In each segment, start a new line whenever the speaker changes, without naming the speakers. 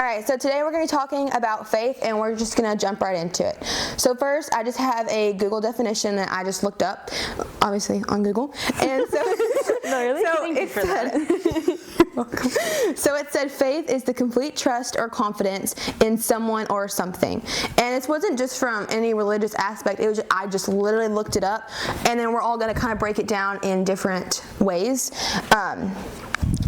right, so today we're going to be talking about faith, and we're just going to jump right into it. So first, I just have a Google definition that I just looked up, obviously on Google. And so, so it said faith is the complete trust or confidence in someone or something. And this wasn't just from any religious aspect. It was I just literally looked it up, and then we're all going to kind of break it down in different ways.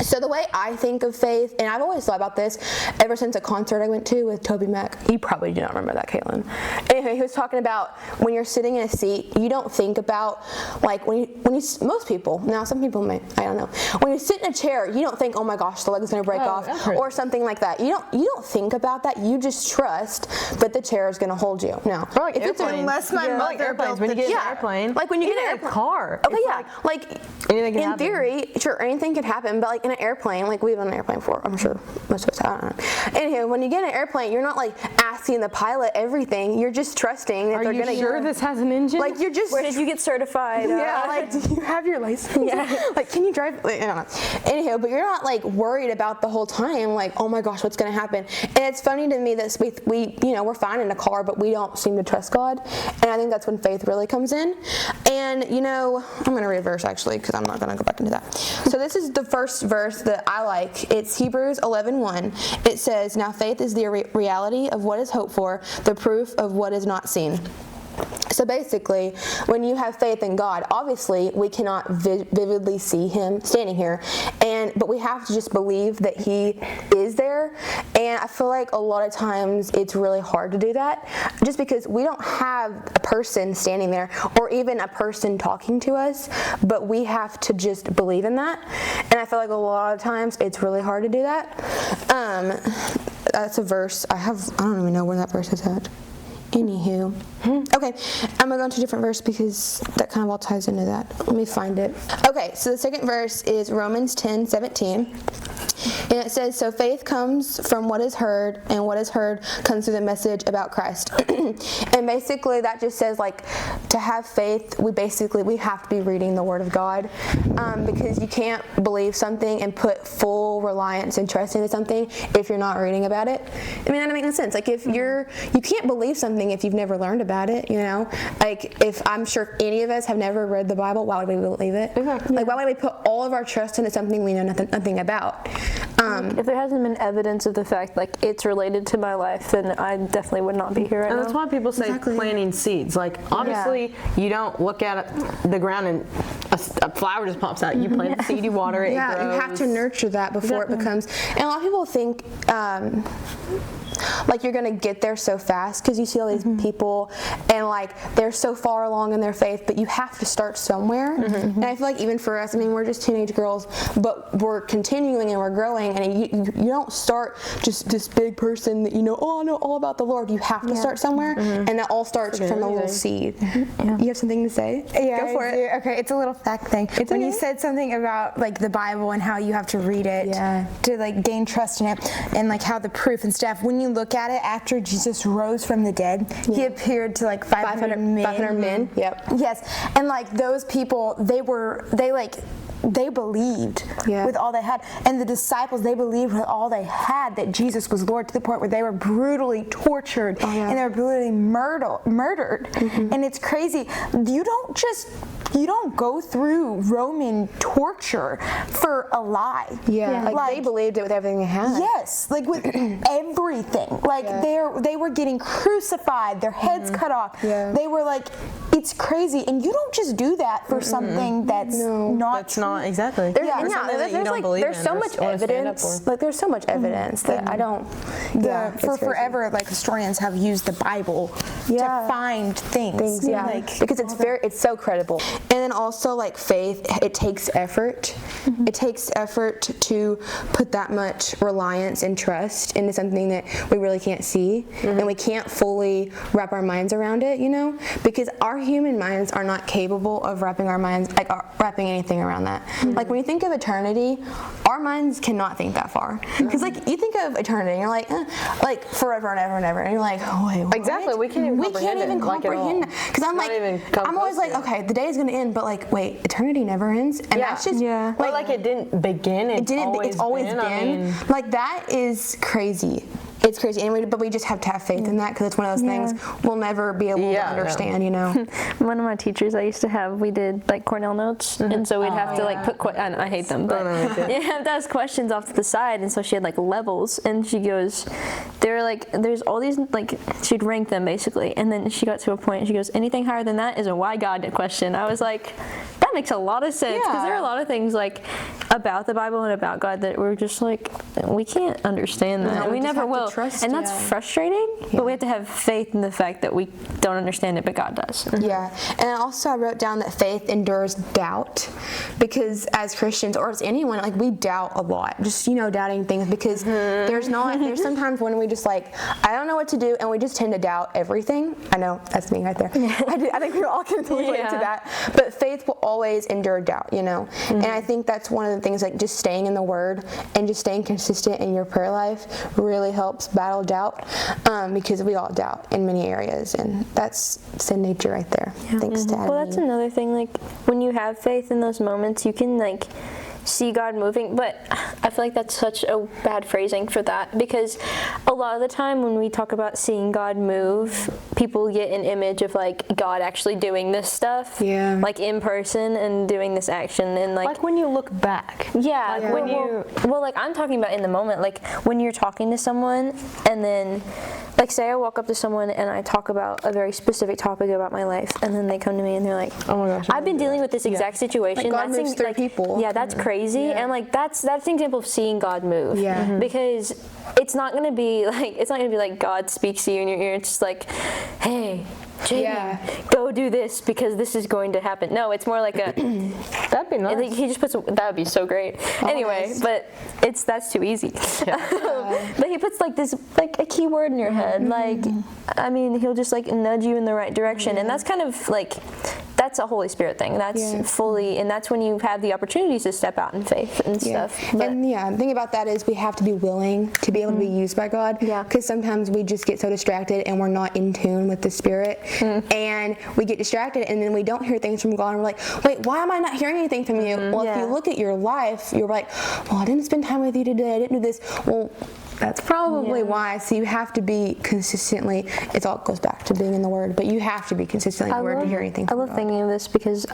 So the way I think of faith, and I've always thought about this ever since a concert I went to with Toby Mac. You probably do not remember that, Caitlin. Anyway, he was talking about when you're sitting in a seat, you don't think about, like, most people, now some people may, I don't know. When you sit in a chair, you don't think, oh my gosh, the leg is going to break off, or something like that. You don't think about that. You just trust that the chair is going to hold you. No.
Or like unless my mother built
when you get an airplane.
Like when you get in
a car.
Okay, yeah. Like in theory, sure, anything could happen, but like in an airplane, like we've been on an airplane before, I'm sure most of us, I don't know. Anyway, when you get in an airplane, you're not like asking the pilot everything. You're just trusting that they're going to.
Are you sure this has an engine?
Like you're just.
Where did you get certified?
Yeah, like do you have your license? Yeah. Like can you drive? Like, I don't know. Anyhow, but you're not like worried about the whole time. Like oh my gosh, what's going to happen? And it's funny to me that we we're fine in a car, but we don't seem to trust God. And I think that's when faith really comes in. And I'm going to read a verse actually because I'm not going to go back into that. So this is the first verse that I like. It's Hebrews 11:1. It says, "Now faith is the reality of what is hoped for, the proof of what is not seen." So basically, when you have faith in God, obviously we cannot vividly see Him standing here, but we have to just believe that He is there. And I feel like a lot of times it's really hard to do that, just because we don't have a person standing there or even a person talking to us, but we have to just believe in that. And I feel like a lot of times it's really hard to do that. That's a verse I don't even know where that verse is at. Anywho. Okay, I'm going to go into a different verse because that kind of all ties into that. Let me find it. Okay, so the second verse is Romans 10:17. And it says, "So faith comes from what is heard, and what is heard comes through the message about Christ." And basically that just says, like, to have faith, we have to be reading the Word of God, because you can't believe something and put full reliance and trust into something if you're not reading about it. I mean, that doesn't make no sense. Like, if you can't believe something if you've never learned about it, Like, if I'm sure any of us have never read the Bible, why would we believe it?
Exactly.
Like, why would we put all of our trust into something we know nothing about?
If there hasn't been evidence of the fact, like, it's related to my life, then I definitely would not be here right now.
And that's why people say planting seeds. Like, obviously, you don't look at the ground and a flower just pops out. You plant the seed, you water it, it grows.
You have to nurture that before it becomes. And a lot of people think like you're gonna get there so fast because you see all these people and like they're so far along in their faith, but you have to start somewhere. And I feel like even for us, I mean, we're just teenage girls, but we're continuing and we're growing, and you don't start just this big person that I know all about the Lord. You have to start somewhere, and that all starts from a little seed. You have something to say?
Yeah,
go for it.
Okay, it's a little fact thing. When you said something about like the Bible and how you have to read it to like gain trust in it, and like how the proof and stuff, when you look at it after Jesus rose from the dead, He appeared to like 500 men.
Yep.
Yes, and like those people, they believed with all they had, and the disciples, they believed with all they had that Jesus was Lord, to the point where they were brutally tortured and they were brutally murdered. And it's crazy. You don't go through Roman torture for a lie.
Like they believed it with everything they had.
Yes, like with everything. Like they were getting crucified, their heads cut off. They were like, it's crazy, and you don't just do that for something that's not true.
Exactly.
There's so much evidence. Like there's so much evidence that I don't.
For forever, like historians have used the Bible to find things.
Because it's so credible. And then also like faith, it takes effort. It takes effort to put that much reliance and trust into something that we really can't see, and we can't fully wrap our minds around it. Because our human minds are not capable of wrapping anything around that. Like when you think of eternity, our minds cannot think that far. Because like you think of eternity, and you're like forever and ever and ever, and you're like, oh wait, what?
Exactly. We can't even comprehend
that. Because I'm always like, okay, the day is gonna end, but like, wait, eternity never ends, and that's just
like it didn't begin. It's always been.
Like that is crazy. it's crazy. And but we just have to have faith in that, because it's one of those things we'll never be able to understand, you know.
One of my teachers I used to have, we did like Cornell notes, and so we'd have to like put, I hate them, but you have to ask questions off to the side, and so she had like levels, and she goes, they're like, there's all these, like, she'd rank them basically, and then she got to a point, and she goes, anything higher than that is a why God question. I was like, that makes a lot of sense, because there are a lot of things like about the Bible and about God that we're just like, we can't understand that, and we never will, and that's frustrating, but we have to have faith in the fact that we don't understand it, but God does.
Yeah, and also I wrote down that faith endures doubt, because as Christians, or as anyone, like, we doubt a lot, just, you know, doubting things, because there's sometimes when we just like, I don't know what to do, and we just tend to doubt everything. I know, that's me right there. I think we all can relate to that, but faith will always endure doubt, you know, and I think that's one of the things, like, just staying in the Word and just staying consistent in your prayer life really helps battle doubt, because we all doubt in many areas, and that's sin nature right there. Thanks to Adam.
Well, that's another thing, like, when you have faith in those moments, you can, like, see God moving, but I feel like that's such a bad phrasing for that, because a lot of the time when we talk about seeing God move, people get an image of like God actually doing this stuff, like in person and doing this action, and like
when you look back.
Well, like, I'm talking about in the moment, like when you're talking to someone, and then, like, say I walk up to someone and I talk about a very specific topic about my life, and then they come to me and they're like, oh my gosh, I've been dealing with this exact situation.
Like, God moves through people.
Yeah, that's crazy. And like that's an example of seeing God move. Because it's not gonna be like God speaks to you in your ear. It's just like, hey, Jamie, go do this because this is going to happen. No, it's more like a
that'd be nice.
He just puts that would be so great. Anyway, but that's too easy. But he puts like this, like, a key word in your head. Like, I mean, he'll just like nudge you in the right direction, and that's kind of like, that's a Holy Spirit thing. That's fully, and that's when you have the opportunities to step out in faith and stuff. But,
and the thing about that is we have to be willing to be able to be used by God. Because sometimes we just get so distracted and we're not in tune with the Spirit, and we get distracted, and then we don't hear things from God, and we're like, wait, why am I not hearing anything from you? Well, if you look at your life, you're like, well, I didn't spend time with you today. I didn't do this. Well, that's probably why. So you have to be consistently, it all goes back to being in the Word, but you have to be consistently in the Word to hear anything from God.
I love thinking of this because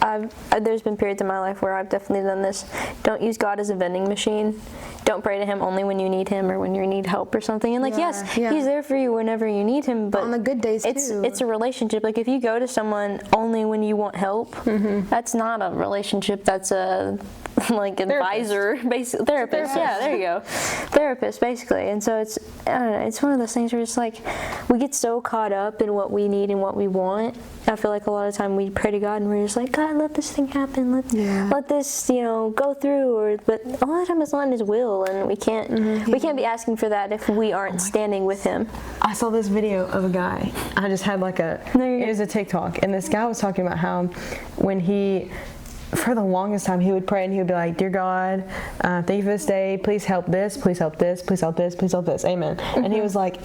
there's been periods in my life where I've definitely done this. Don't use God as a vending machine. Don't pray to Him only when you need Him or when you need help or something. And like, yes, He's there for you whenever you need Him, but
on the good days
too. It's a relationship. Like, if you go to someone only when you want help, that's not a relationship. That's a like advisor, basically therapist. Yeah, there you go, therapist basically. And so it's, I don't know, it's one of those things where it's like we get so caught up in what we need and what we want. I feel like a lot of time we pray to God and we're just like, God, let this thing happen. Let this, you know, go through. But a lot of time it's not in His will, and we can't be asking for that if we aren't standing with Him.
I saw this video of a guy. I just had like it was a TikTok, and this guy was talking about how when he, for the longest time, he would pray and he would be like, dear God, thank you for this day. Please help this. Please help this. Please help this. Please help this. Amen. And he was like,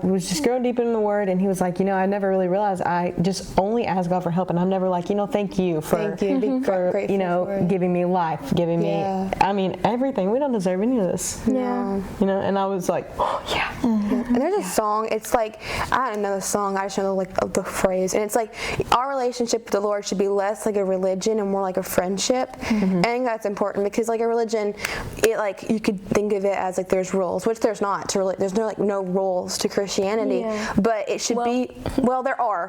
was just growing deep in the Word, and he was like, you know, I never really realized I just only ask God for help, and I'm never like, you know, thank you for you know, giving me life, giving me, I mean, everything. We don't deserve any of this. You know, and I was like, oh yeah.
And there's a song, it's like, I don't know the song, I just know like the phrase, and it's like, our relationship with the Lord should be less like a religion and more like a friendship. And I think that's important, because like a religion, it, like, you could think of it as like there's rules, which there's not. There's no rules to Christianity, but it should be, well,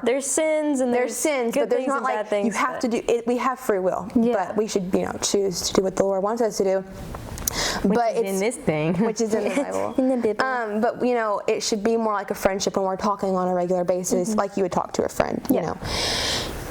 there's sins, and there's sins, but there's not like things, you have to do it. We have free will, but we should, you know, choose to do what the Lord wants us to do. But it's
in this thing,
which is in the Bible. But you know, it should be more like a friendship when we're talking on a regular basis, like you would talk to a friend. You know.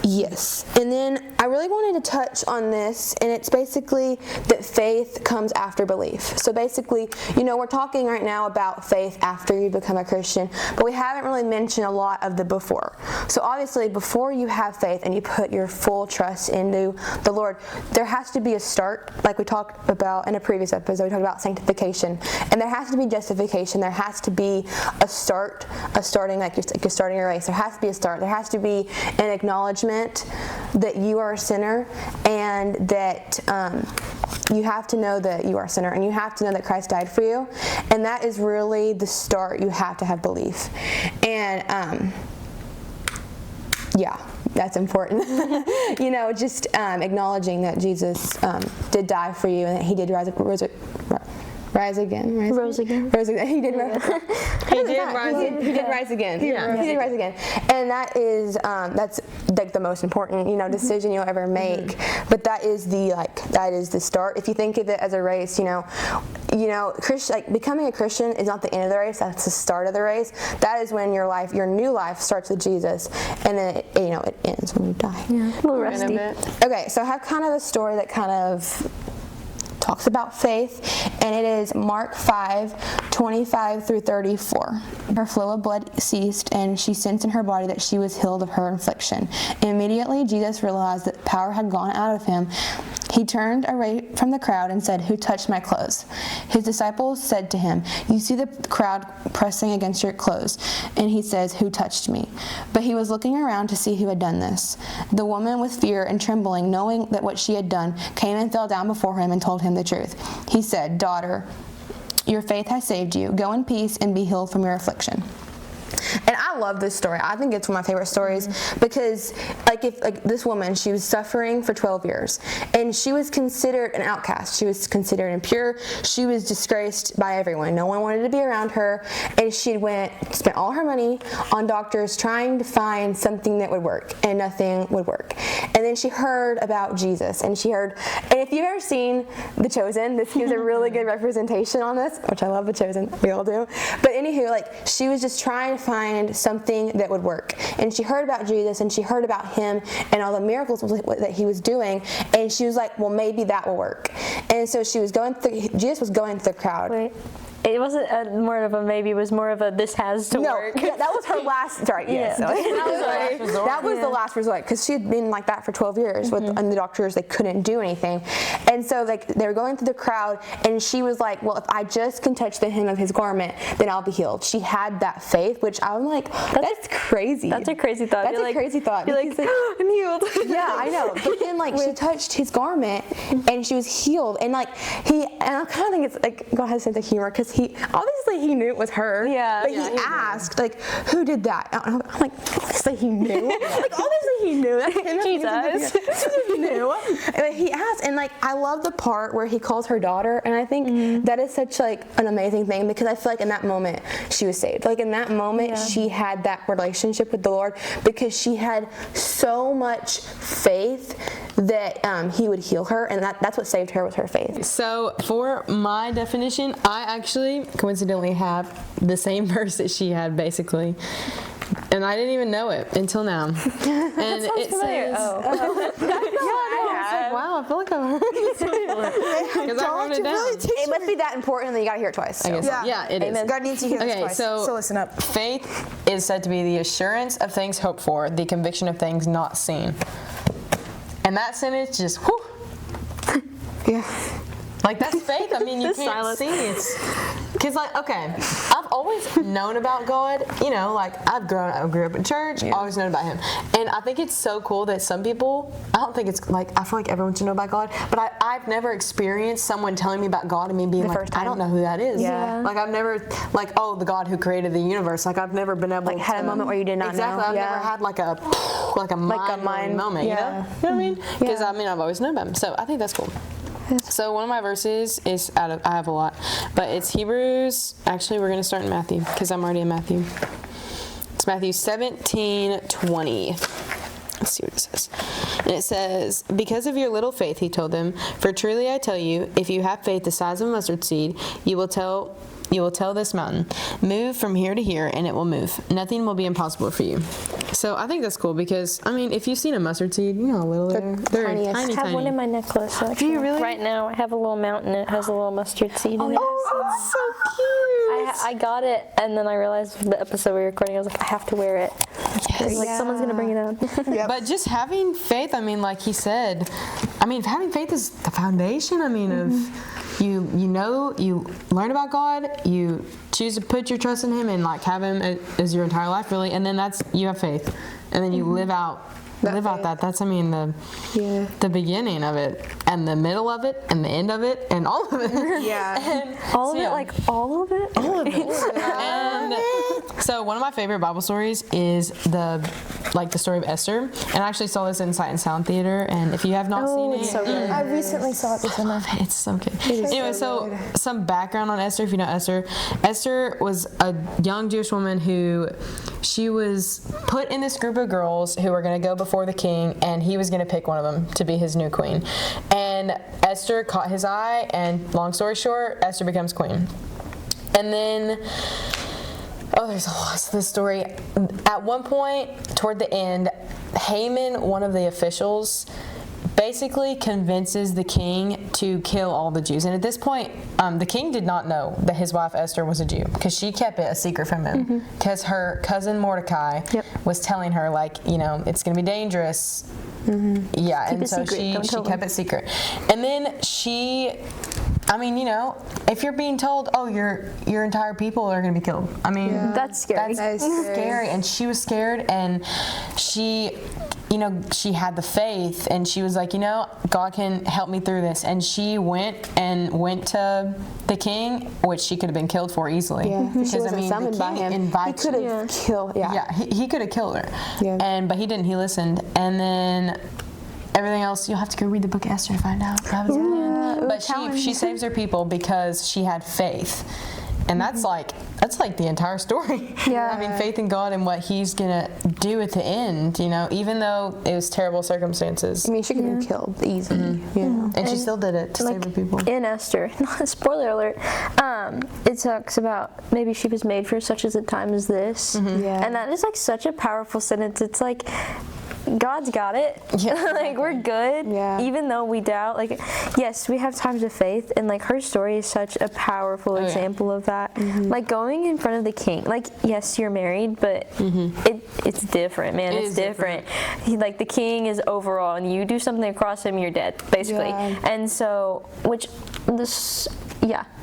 Yes. And then I really wanted to touch on this, and it's basically that faith comes after belief. So basically, you know, we're talking right now about faith after you become a Christian, but we haven't really mentioned a lot of the before. So obviously, before you have faith and you put your full trust into the Lord, there has to be a start, like we talked about in a previous episode. We talked about sanctification, and there has to be justification. There has to be a starting, like you're starting a race. There has to be a start. There has to be an acknowledgement repent that you are a sinner, and that you have to know that you are a sinner, and you have to know that Christ died for you, and that is really the start. You have to have belief, and yeah, that's important. Just acknowledging that Jesus did die for you, and that he did rise again. He did rise again. And that is that's like the most important decision you'll ever make. But that is the start. If you think of it as a race, becoming a Christian is not the end of the race. That's the start of the race. That is when your new life starts with Jesus, and then it ends when you die.
Yeah, a little rusty.
Okay, so I have kind of a story that kind of talks about faith, and it is Mark 5:25 through 34. Her flow of blood ceased, and she sensed in her body that she was healed of her affliction. Immediately Jesus realized that power had gone out of him. He turned away from the crowd and said, "Who touched my clothes?" His disciples said to him, "You see the crowd pressing against your clothes." And he says, "Who touched me?" But he was looking around to see who had done this. The woman, with fear and trembling, knowing that what she had done, came and fell down before him and told him the truth. He said, "Daughter, your faith has saved you. Go in peace and be healed from your affliction." And I love this story. I think it's one of my favorite stories because, this woman, she was suffering for 12 years, and she was considered an outcast. She was considered impure. She was disgraced by everyone. No one wanted to be around her, and she spent all her money on doctors trying to find something that would work, and nothing would work. And then she heard about Jesus, and if you've ever seen The Chosen, this gives a really good representation on this, which I love The Chosen. We all do. But anywho, she was just trying to find something that would work, and she heard about Jesus, and she heard about him and all the miracles that he was doing, and she was like, well, maybe that will work. And so Jesus was going through the crowd.
Wait. It wasn't more of a maybe. It was more of a this has to work.
Yeah, that was her last. Sorry, yes. Yeah. That was the last resort because she had been like that for 12 years and the doctors, they couldn't do anything. And so they were going through the crowd, and she was like, well, if I just can touch the hem of his garment, then I'll be healed. She had that faith, which I'm like, that's crazy.
That's a crazy thought.
That's a crazy thought.
You're like, I'm healed.
Yeah, I know. But then she touched his garment, and she was healed. And and I kind of think it's like God has a sense of humor because he knew it was her.
Yeah.
But he asked, who did that? I'm like, obviously he knew. Obviously he knew.
Jesus.
He knew. And he asked, and I love the part where he calls her daughter, and I think that is such an amazing thing because I feel like in that moment she was saved. In that moment she had that relationship with the Lord because she had so much faith that he would heal her, and that's what saved her, was her faith.
So for my definition, I actually coincidentally have the same verse that she had, basically. And I didn't even know it until now. And it says, wow, I feel like I've heard this before. Because I wrote it down.
It must be that important that you got to hear it twice. So.
I guess yeah, it is.
God needs to hear this twice.
So
listen up.
Faith is said to be the assurance of things hoped for, the conviction of things not seen. And that sentence just, whew.
Yeah.
That's faith. I mean, you can't see it. Because, I've always known about God. I grew up in church, always known about him. And I think it's so cool that some people, I don't think it's I feel like everyone should know about God, but I've never experienced someone telling me about God and me being I don't know who that is.
Yeah.
I've never, the God who created the universe. I've never been able to.
Had a moment where you did not know.
Exactly. I've never had a mind moment, you know what I mean? Because, I've always known about him. So I think that's cool. So one of my verses is I have a lot, but it's Hebrews. Actually, we're going to start in Matthew because I'm already in Matthew. It's Matthew 17:20. Let's see what it says. And it says, "Because of your little faith," he told them, "for truly I tell you, if you have faith the size of a mustard seed, you will tell this mountain, move from here to here, and it will move. Nothing will be impossible for you." So I think that's cool because, if you've seen a mustard seed, you know how little they're
tiniest.
tiny.
I have one in my necklace. Actually.
Do you really?
Right now, I have a little mountain. It has a little mustard seed in it.
Oh, that's so cute.
I got it, and then I realized the episode we were recording, I was like, I have to wear it.
Yes.
Someone's going to bring it out.
Yep.
But just having faith, like he said, having faith is the foundation, of you learn about God, you choose to put your trust in him and have him as your entire life, really, and then you have faith, and then you live out live out that. That's, I mean, the beginning of it, and the middle of it, and the end of it, and all of it.
Yeah.
And
All of it, like all of it?
all of it. And so one of my favorite Bible stories is the story of Esther. And I actually saw this in Sight and Sound Theater. And if you have not seen it,
it's so good.
I recently saw it this summer.
it's so good. Anyway, so some background on Esther, if you know Esther. Esther was a young Jewish woman who she was put in this group of girls who were going to go before the king, and he was going to pick one of them to be his new queen. And Esther caught his eye, and long story short, Esther becomes queen. And then, there's a lot to this story. At one point, toward the end, Haman, one of the officials, basically convinces the king to kill all the Jews. And at this point, the king did not know that his wife Esther was a Jew, because she kept it a secret from him. Because her cousin Mordecai was telling her, like, it's going to be dangerous. Yeah,
Keep
and
it
so
secret.
she kept it secret. And then if you're being told, your entire people are going to be killed. I mean,
That's scary.
That is
scary. And she was scared, and she had the faith, and she was like, God can help me through this. And she went to the king, which she could have been killed for easily.
Yeah. She wasn't summoned by him. He could have killed. Yeah.
He could have killed her.
Yeah.
But he didn't. He listened. And then everything else, you'll have to go read the book of Esther to find out. That was the end. But she saves her people because she had faith. And that's like the entire story.
Yeah.
Having faith in God and what He's gonna do at the end, even though it was terrible circumstances.
I mean, she could have been killed easily.
And she still did it to save her people.
In Esther, spoiler alert, it talks about maybe she was made for such as a time as this.
Yeah.
And that is like such a powerful sentence. It's like, God's got it.
Yeah,
Like, we're good.
Yeah.
Even though we doubt. Like, yes, we have times of faith, and like her story is such a powerful example of that. Like going in front of the king. Like, yes, you're married, but it's different, man. It's different. Like the king is overall, and you do something across him, you're dead, basically.
Yeah.
And so,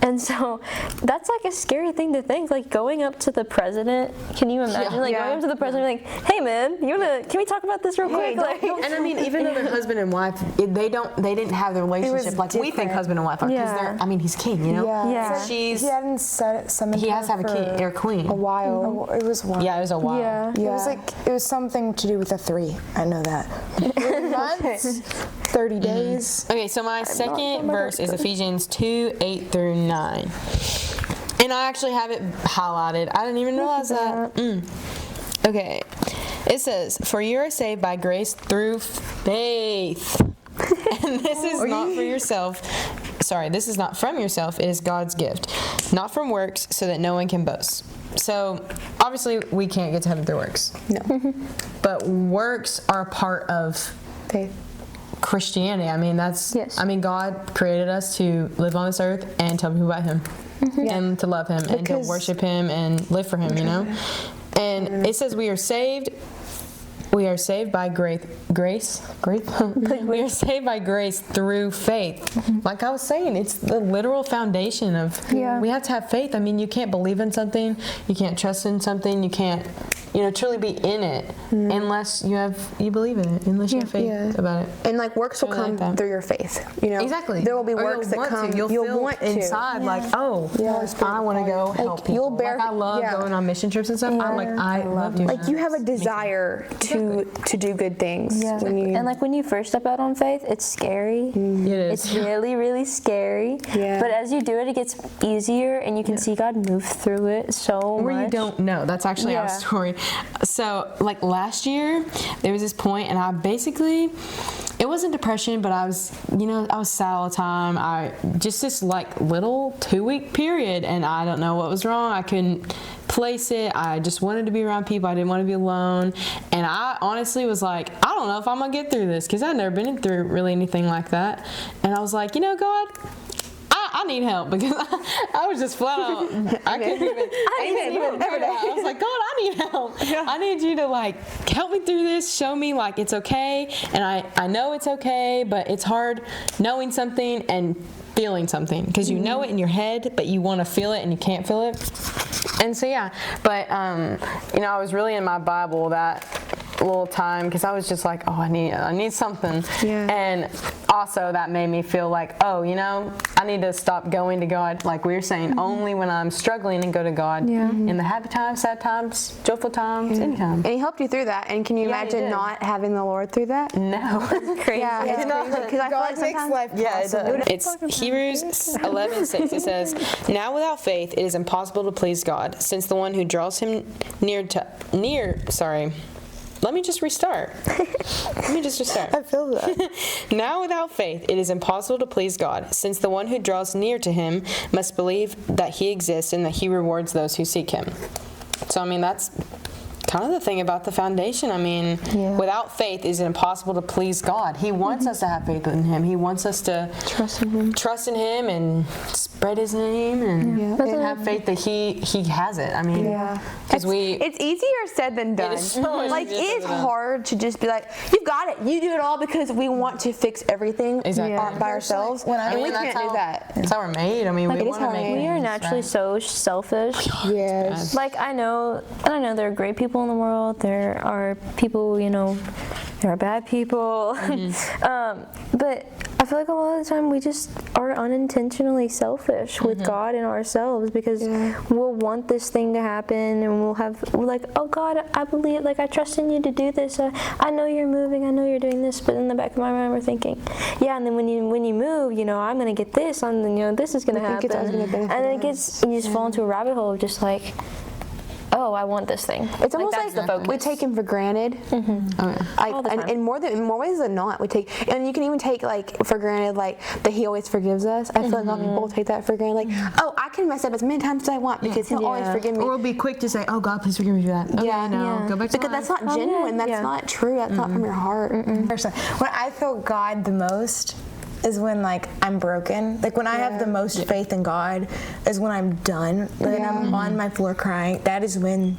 and so that's like a scary thing to think. Like going up to the president. Can you imagine going up to the president and like, hey man, can we talk about this real quick? Like,
And I mean, even though they're husband and wife, they didn't have the relationship like we think husband and wife are. Because he's king,
Yeah.
He hadn't summoned
He has to have a king or queen.
a while. It was one.
Yeah, it was a while.
Yeah.
It was something to do with a 3. I know that. 3 months, 30 days.
Okay, so my second verse is Ephesians 2:8-9. And I actually have it highlighted. I didn't even realize that. Okay. It says, "For you are saved by grace through faith. And this is not for yourself. Sorry, this is not from yourself. It is God's gift, not from works, so that no one can boast." So, obviously, we can't get to heaven through works.
No.
But works are part of
Faith.
Christianity. I mean, God created us to live on this earth and tell people about Him, and to love Him, and to worship Him and live for Him. And it says we are saved. We are saved by grace. We are saved by grace through faith. Like I was saying, it's the literal foundation of. We have to have faith. I mean, you can't believe in something, you can't trust in something, you can't, truly be in it unless you believe in it, unless you have faith about it.
And like works will come through your faith.
Exactly.
There will be works that come.
You'll feel
want to.
inside like, I want to go help people.
You'll bear.
Like I love going on mission trips and stuff. I love doing that.
Like you have a desire to do good things.
Yeah. And like when you first step out on faith, it's scary.
It is.
It's really, really scary.
Yeah.
But as you do it, it gets easier, and you can see God move through it so much.
Or you don't know. That's actually our story. So, like last year, there was this point, and I basically, it wasn't depression, but I was sad all the time. Just this like little 2-week period, and I don't know what was wrong. I couldn't place it. I just wanted to be around people. I didn't want to be alone. And I honestly was like, I don't know if I'm going to get through this, because I've never been through really anything like that. And I was like, God, I need help, because I was just flat out. I couldn't even figure it out. I was like, God, I need help. I need you to like help me through this. Show me like it's okay. And I know it's okay, but it's hard knowing something and feeling something, because you know it in your head, but you want to feel it and you can't feel it. And so but I was really in my Bible that little time because I was just like, oh, I need something.
Yeah.
And also that made me feel like, oh, you know, I need to stop going to God, like we were saying, only when I'm struggling and go to God.
Yeah.
In the happy times, sad times, joyful times, anytime.
And he helped you through that. And can you
Yeah, he
imagine
did.
not having the Lord through that?
No.
Crazy.
Yeah, it's crazy. Because I feel like
God makes
sometimes
life possible.
It's Hebrews 11:6. It says, "Now without faith it is impossible to please God, since the one who draws him Let me just restart.
I feel that.
Now without faith it is impossible to please God, since the one who draws near to him must believe that he exists and that he rewards those who seek him." So I mean, that's kind of the thing about the foundation. I mean, without faith it is impossible to please God. He wants us to have faith in him. He wants us to trust in him and spread his name and have faith that he has it. I mean, because
it's easier said than done.
It is so much
like
easier
it's
said than done.
hard to just be like, you've got it, you do it all, because we want to fix everything by ourselves, and we can't do that.
That's how we're made. I mean, we want to make
We are
things
naturally
right.
so selfish.
Yes.
Like I know there are great people in the world. There are people, you know, there are bad people. But I feel like a lot of the time we just are unintentionally selfish with God and ourselves, because we'll want this thing to happen, and we're like, oh God, I believe, like I trust in you to do this. I know you're moving. I know you're doing this. But in the back of my mind, we're thinking, and then when you move, you know, I'm gonna get this, and then, you know, this is gonna happen, and then you just fall into a rabbit hole of just like, oh, I want this thing.
It's almost
that's
like
the focus.
we take him for granted.
All the time.
And more ways than not, we take, and you can even take like for granted like that he always forgives us. I feel like a lot of people take that for granted. Like, oh, I can mess up as many times as I want because he'll always forgive me.
Or we'll be quick to say, oh God, please forgive me for that. Go back to
Because that's
life.
not genuine. That's not true. That's not from your heart.
Personally, when I feel God the most is when like I'm broken. Like when I have the most faith in God is when I'm done. When I'm on my floor crying. That is when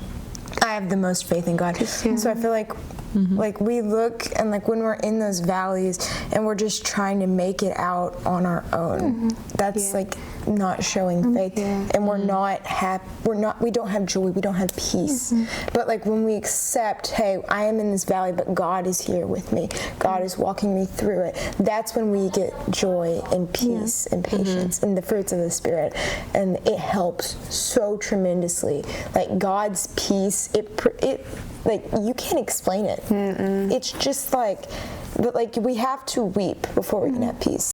I have the most faith in God. So I feel like like we look, and like when we're in those valleys and we're just trying to make it out on our own, that's like not showing faith, and we're not happy. We don't have joy. We don't have peace. But like when we accept, hey, I am in this valley, but God is here with me. God is walking me through it. That's when we get joy and peace and patience and the fruits of the Spirit, and it helps so tremendously. Like God's peace, it like you can't explain it. It's just like we have to weep before we can have peace.